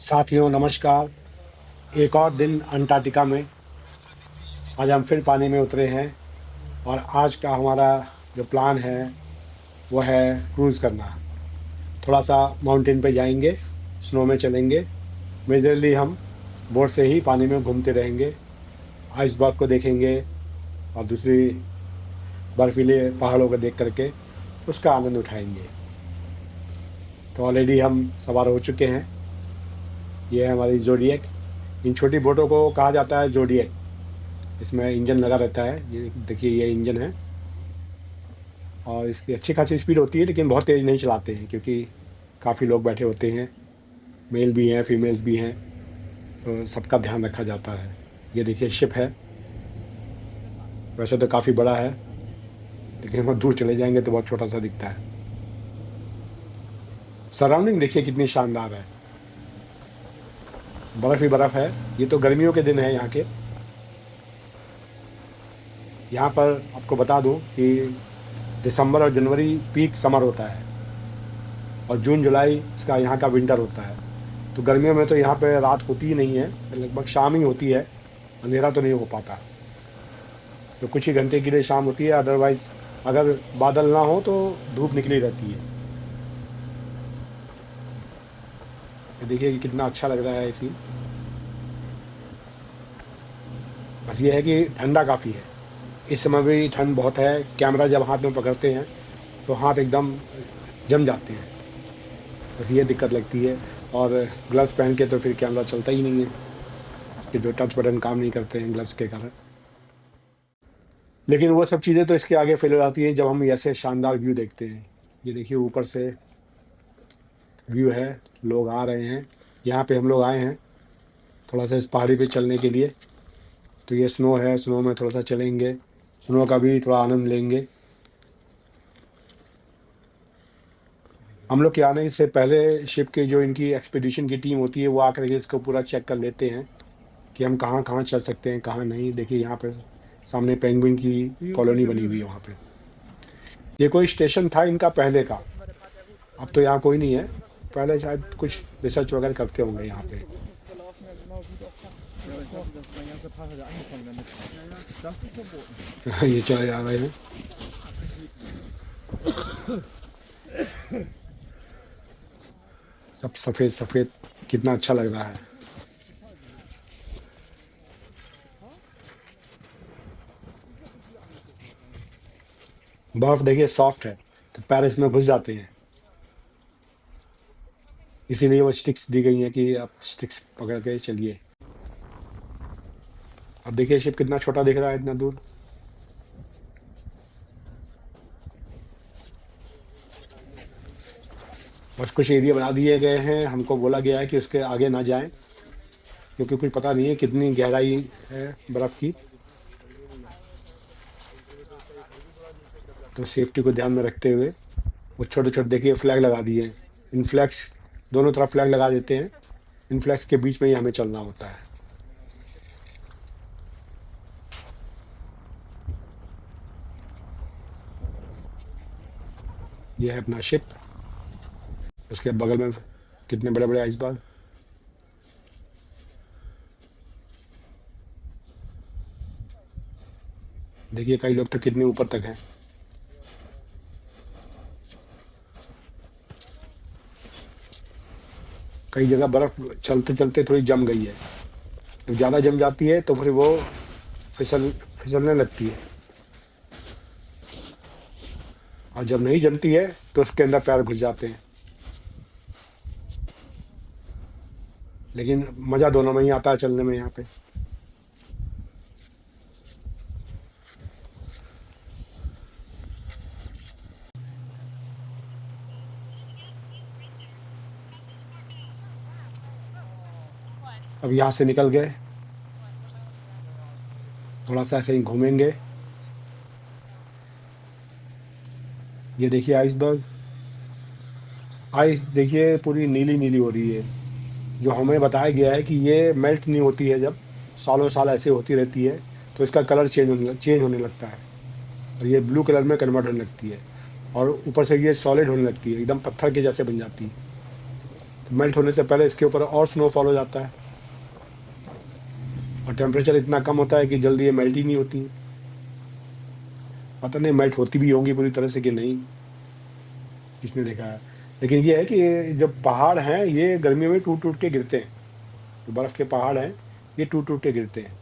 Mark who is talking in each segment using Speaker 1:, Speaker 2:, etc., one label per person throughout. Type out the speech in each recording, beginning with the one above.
Speaker 1: साथियों नमस्कार। एक और दिन अंटार्कटिका में। आज हम फिर पानी में उतरे हैं और आज का हमारा जो प्लान है वो है क्रूज़ करना। थोड़ा-सा माउंटेन पे जाएँगे, स्नो में चलेंगे। मेजरली हम बोट से ही पानी में घूमते रहेंगे, आइसबर्ग को देखेंगे और दूसरी बर्फीले पहाड़ों को देख कर के उसका आनंद उठाएँगे। तो ऑलरेडी हम सवार हो चुके हैं। ये है हमारी ज़ोडिएक। इन छोटी बोटों को कहा जाता है ज़ोडिएक। इसमें इंजन लगा रहता है। ये देखिए ये इंजन है और इसकी अच्छी खासी स्पीड होती है, लेकिन बहुत तेज़ नहीं चलाते हैं क्योंकि काफ़ी लोग बैठे होते हैं, मेल भी हैं, फीमेल्स भी हैं, तो सबका ध्यान रखा जाता है। ये देखिए शिप है, वैसे तो काफ़ी बड़ा है, लेकिन हम दूर चले जाएँगे तो बहुत छोटा-सा दिखता है। सराउंडिंग देखिए कितनी शानदार है, बर्फ़ ही बर्फ़ है। ये तो गर्मियों के दिन है यहाँ के। यहाँ पर आपको बता दूँ कि दिसंबर और जनवरी पीक समर होता है और जून-जुलाई इसका यहाँ का विंटर होता है। तो गर्मियों में तो यहाँ पे रात होती ही नहीं है, लगभग शाम ही होती है, अंधेरा तो नहीं हो पाता। तो कुछ ही घंटे के लिए शाम होती है, अदरवाइज़ अगर बादल ना हो तो धूप निकली रहती है। तो देखिए कि कितना अच्छा लग रहा है ये सीन। बस ये है कि ठंडा काफ़ी है। इस समय भी ठंड बहुत है, कैमरा जब हाथ में पकड़ते हैं, तो हाथ एकदम जम जाते हैं। बस ये दिक्कत लगती है और ग्लव्स पहन के तो फिर कैमरा चलता ही नहीं है, कि जो टच बटन काम नहीं करते हैं ग्लव्स के कारण। लेकिन वो सब चीज़ें तो इसके आगे फ़ेल हो जाती हैं जब हम ऐसे शानदार व्यू देखते हैं। ये देखिए ऊपर से व्यू है, लोग आ रहे हैं। यहाँ पे हम लोग आए हैं थोड़ा-सा इस पहाड़ी पे चलने के लिए। तो ये स्नो है, स्नो में थोड़ा-सा चलेंगे, स्नो का भी थोड़ा आनंद लेंगे। हम लोग के आने से पहले शिप की जो इनकी एक्सपीडिशन की टीम होती है, वो आकर के इसको पूरा चेक कर लेते हैं कि हम कहाँ-कहाँ चल सकते हैं, कहाँ नहीं। देखिए यहाँ पे सामने पेंगुइन की कॉलोनी बनी हुई है वहाँ पे। ये कोई स्टेशन था इनका पहले का, अब तो यहाँ कोई नहीं है। पहले शायद कुछ रिसर्च वगैरह करते होंगे यहाँ पे। ये चले जा रहे हैं। सब सफ़ेद-सफ़ेद, कितना अच्छा लग रहा है। बर्फ़ देखिए सॉफ्ट है, तो पैर इसमें घुस जाते हैं। इसीलिए वो स्टिक्स दी गई हैं कि आप स्टिक्स पकड़ के चलिए। अब देखिए शिप कितना छोटा दिख रहा है इतना दूर। बस कुछ एरिया बना दिए गए हैं, हमको बोला गया है कि उसके आगे ना जाएँ, क्योंकि कुछ पता नहीं है कितनी गहराई है बर्फ़ की। तो सेफ्टी को ध्यान में रखते हुए वो छोटे-छोटे देखिए फ्लैग लगा दिए हैं। इन फ्लैग्स दोनों तरफ फ्लैग लगा देते हैं। इन फ्लैग्स के बीच में ही हमें चलना होता है। ये है अपना शिप, उसके बगल में कितने बड़े-बड़े आइसबर्ग। देखिए कई लोग तो कितने ऊपर तक हैं। कई जगह बर्फ़ चलते-चलते थोड़ी जम गई है। जब ज़्यादा जम जाती है तो फिर वो फिसलने लगती है और जब नहीं जमती है तो उसके अंदर पैर घुस जाते हैं। लेकिन मज़ा दोनों में ही आता है चलने में यहाँ पे। अब यहाँ से निकल गए, थोड़ा-सा ऐसे ही घूमेंगे। ये देखिए आइसबर्ग, आइस देखिए पूरी नीली-नीली हो रही है। जो हमें बताया गया है कि ये मेल्ट नहीं होती है जब, सालों साल ऐसे होती रहती है, तो इसका कलर चेंज होने लगता है और ये ब्लू कलर में कन्वर्ट होने लगती है और ऊपर से ये सॉलिड होने लगती है, एकदम पत्थर के जैसे बन जाती है। मेल्ट होने से पहले इसके ऊपर और स्नोफॉल हो जाता है, और टेम्परेचर इतना कम होता है कि जल्दी ये मेल्ट ही नहीं होती हैं। पता नहीं मेल्ट होती भी होंगी पूरी तरह से कि नहीं, किसने देखा है। लेकिन ये है कि ये जो पहाड़ हैं, ये गर्मियों में टूट-टूट के गिरते हैं। जो बर्फ़ के पहाड़ हैं, ये टूट-टूट के गिरते हैं।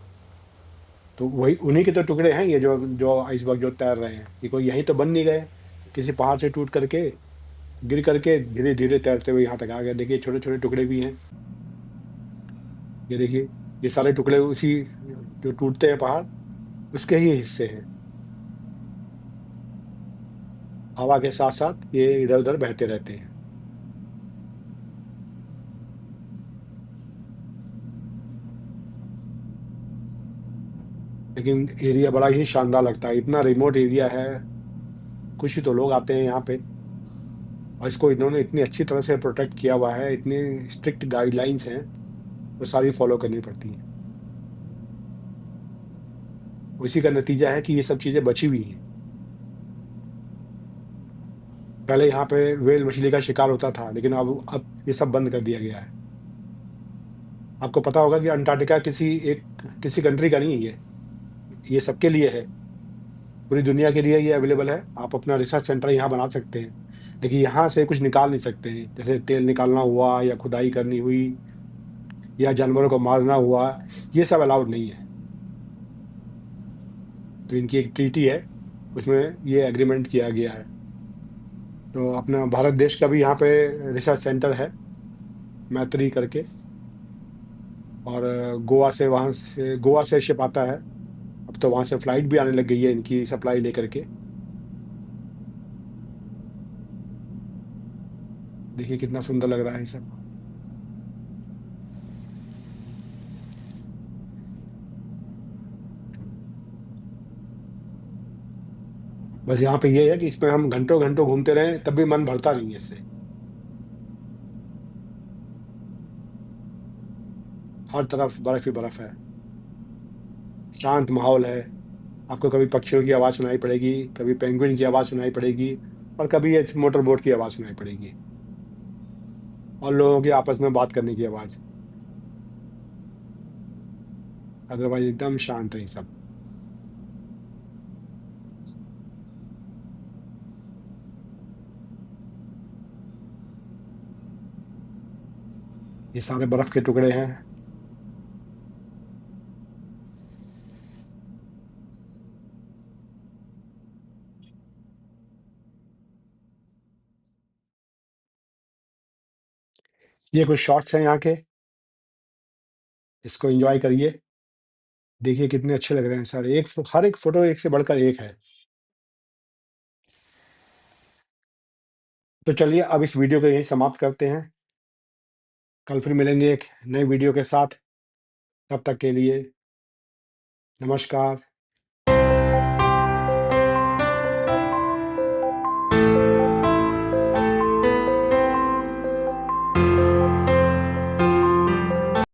Speaker 1: तो वही उन्हीं के तो टुकड़े हैं ये, जो जो आइसबर्ग जो तैर रहे हैं। ये कोई यहीं तो बन नहीं गए, किसी पहाड़ से टूट करके, गिर करके धीरे-धीरे तैरते हुए यहाँ तक आ गए। देखिए छोटे-छोटे टुकड़े भी हैं। ये देखिए, ये सारे टुकड़े उसी जो टूटते हैं पहाड़, उसके ही हिस्से हैं। हवा के साथ-साथ ये इधर-उधर बहते रहते हैं। लेकिन एरिया बड़ा ही शानदार लगता है, इतना रिमोट एरिया है, कुछ ही तो लोग आते हैं यहाँ पे, और इसको इन्होंने इतनी अच्छी तरह से प्रोटेक्ट किया हुआ है, इतनी स्ट्रिक्ट गाइडलाइंस हैं, वो सारी फॉलो करनी पड़ती हैं। उसी का नतीजा है कि ये सब चीज़ें बची हुई हैं। पहले यहाँ पे व्हेल मछली का शिकार होता था, लेकिन अब ये सब बंद कर दिया गया है। आपको पता होगा कि अंटार्कटिका किसी कंट्री का नहीं है ये सबके लिए है। पूरी दुनिया के लिए ये अवेलेबल है। आप अपना रिसर्च सेंटर यहाँ बना सकते हैं, लेकिन यहाँ से कुछ निकाल नहीं सकते हैं। जैसे तेल निकालना हुआ या खुदाई करनी हुई या जानवरों को मारना हुआ, ये सब अलाउड नहीं है। तो इनकी एक ट्रीटी है, उसमें ये एग्रीमेंट किया गया है। तो अपना भारत देश का भी यहाँ पे रिसर्च सेंटर है, मैत्री करके, और गोवा से शिप आता है। अब तो वहाँ से फ्लाइट भी आने लग गई है इनकी सप्लाई लेकर के। देखिए कितना सुंदर लग रहा है ये सब। बस यहाँ पे ये है कि इसमें हम घंटों-घंटों घूमते रहें, तब भी मन भरता नहीं है इससे। हर तरफ बर्फ ही बर्फ है। शांत माहौल है। आपको कभी पक्षियों की आवाज़ सुनाई पड़ेगी, कभी पेंगुइन की आवाज़ सुनाई पड़ेगी, और कभी ये मोटर बोट की आवाज़ सुनाई पड़ेगी, और लोगों की आपस में बात करने की आवाज़। अदरवाइज़ एकदम शांत है ये सब। ये सारे बर्फ के टुकड़े हैं। ये कुछ शॉट्स हैं यहाँ के, इसको एन्जॉय करिए। देखिए कितने अच्छे लग रहे हैं सारे। हर एक फ़ोटो एक से बढ़कर एक है। तो चलिए अब इस वीडियो को यहीं समाप्त करते हैं। कल फिर मिलेंगे एक नए वीडियो के साथ। तब तक के लिए नमस्कार।